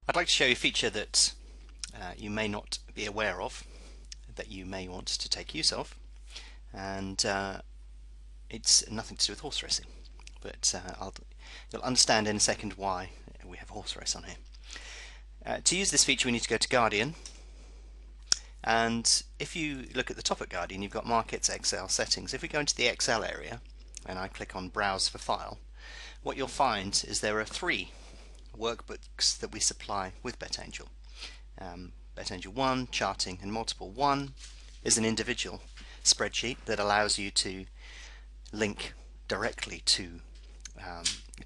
I'd like to show you a feature that you may not be aware of, that you may want to take use of, and it's nothing to do with horse racing, but you'll understand in a second why we have a horse race on here. To use this feature we need to go to Guardian, and if you look at the top at Guardian you've got Markets, Excel, Settings. If we go into the Excel area and I click on Browse for File, what you'll find is there are 3 workbooks that we supply with BetAngel. BetAngel 1, Charting and Multiple. 1 is an individual spreadsheet that allows you to link directly to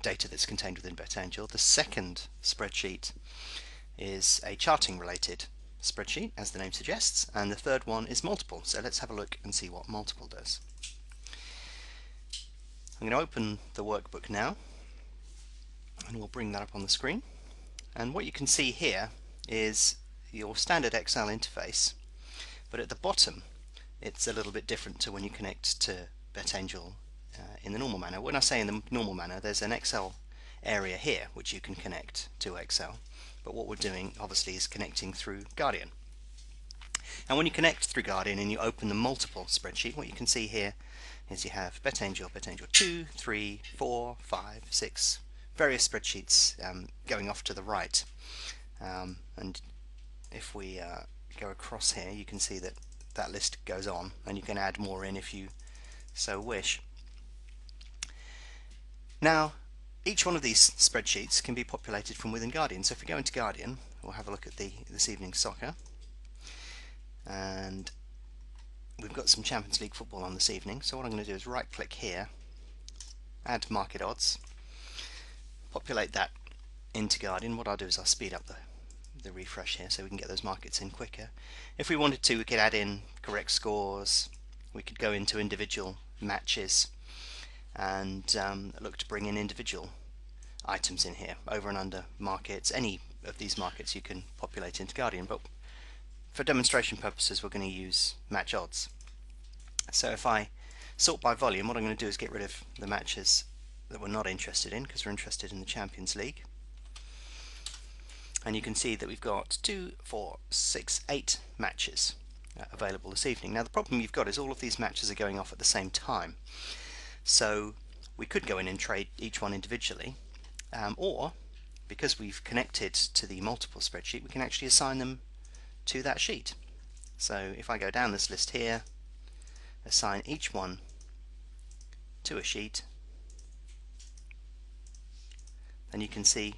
data that's contained within BetAngel. The second spreadsheet is a charting related spreadsheet, as the name suggests, and the third one is Multiple. So let's have a look and see what Multiple does. I'm going to open the workbook now and we'll bring that up on the screen, and what you can see here is your standard Excel interface, but at the bottom it's a little bit different to when you connect to BetAngel in the normal manner. When I say in the normal manner, there's an Excel area here which you can connect to Excel, but what we're doing obviously is connecting through Guardian. And when you connect through Guardian and you open the Multiple spreadsheet, what you can see here is you have BetAngel, BetAngel 2, 3, 4, 5, 6, various spreadsheets going off to the right, and if we go across here you can see that that list goes on, and you can add more in if you so wish. Now each one of these spreadsheets can be populated from within Guardian. So if we go into Guardian, we'll have a look at this evening's soccer, and we've got some Champions League football on this evening. So what I'm going to do is right click here, add market odds, populate that into Guardian. What I'll do is I'll speed up the refresh here so we can get those markets in quicker. If we wanted to, we could add in correct scores, we could go into individual matches and look to bring in individual items in here, over and under markets. Any of these markets you can populate into Guardian, but for demonstration purposes we're going to use match odds. So if I sort by volume, what I'm going to do is get rid of the matches that we're not interested in, because we're interested in the Champions League. And you can see that we've got 2, 4, 6, 8 matches available this evening. Now the problem you've got is all of these matches are going off at the same time, so we could go in and trade each one individually, or because we've connected to the Multiple spreadsheet we can actually assign them to that sheet. So if I go down this list here, assign each one to a sheet, and you can see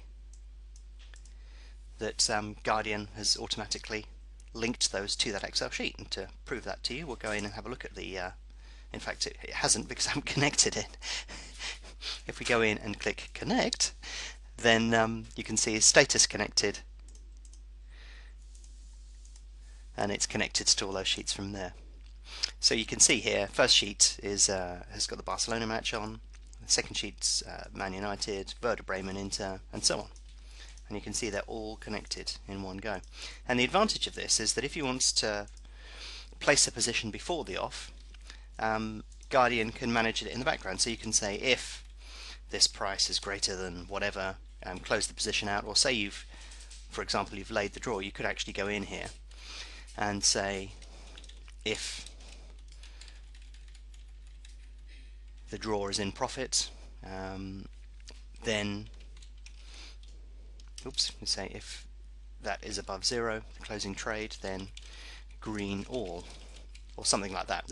that Guardian has automatically linked those to that Excel sheet. And to prove that to you, we'll go in and have a look at the in fact it hasn't, because I haven't connected it. If we go in and click connect, then you can see status connected, and it's connected to all those sheets from there. So you can see here, first sheet is has got the Barcelona match on, the second sheet's Man United, Werder Bremen, Inter, and so on. And you can see they're all connected in one go. And the advantage of this is that if you want to place a position before the off, Guardian can manage it in the background. So you can say if this price is greater than whatever, close the position out, or say you've, for example, you've laid the draw, you could actually go in here and say if the draw is in profit, then we say if that is above 0, the closing trade, then green all, or something like that.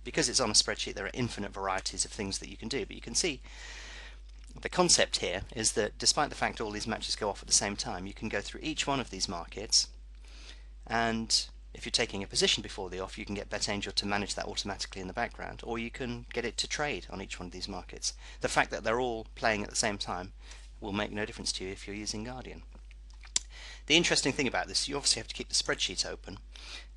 Because it's on a spreadsheet, there are infinite varieties of things that you can do, but you can see the concept here is that despite the fact all these matches go off at the same time, you can go through each one of these markets, and if you're taking a position before the off, you can get BetAngel to manage that automatically in the background, or you can get it to trade on each one of these markets. The fact that they're all playing at the same time will make no difference to you if you're using Guardian. The interesting thing about this, you obviously have to keep the spreadsheet open,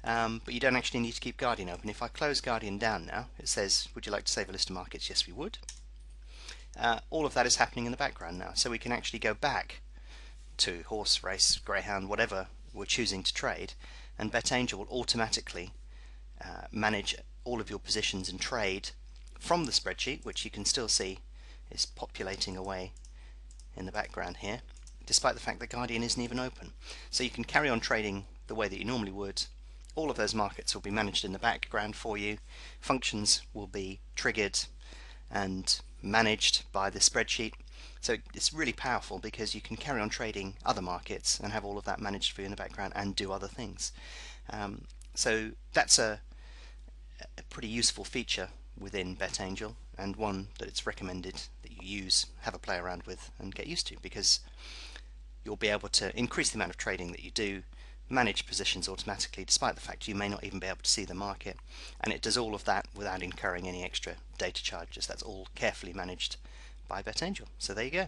but you don't actually need to keep Guardian open. If I close Guardian down now, it says, would you like to save a list of markets? Yes, we would. All of that is happening in the background now, so we can actually go back to horse, race, greyhound, whatever we're choosing to trade, and BetAngel will automatically manage all of your positions and trade from the spreadsheet, which you can still see is populating away in the background here. despite the fact that Guardian isn't even open. So you can carry on trading the way that you normally would. All of those markets will be managed in the background for you. Functions will be triggered and managed by the spreadsheet. So it's really powerful because you can carry on trading other markets and have all of that managed for you in the background and do other things. So that's a pretty useful feature within BetAngel, and one that it's recommended that you use, have a play around with and get used to, because you'll be able to increase the amount of trading that you do, manage positions automatically despite the fact you may not even be able to see the market, and it does all of that without incurring any extra data charges. That's all carefully managed by BetAngel. So there you go.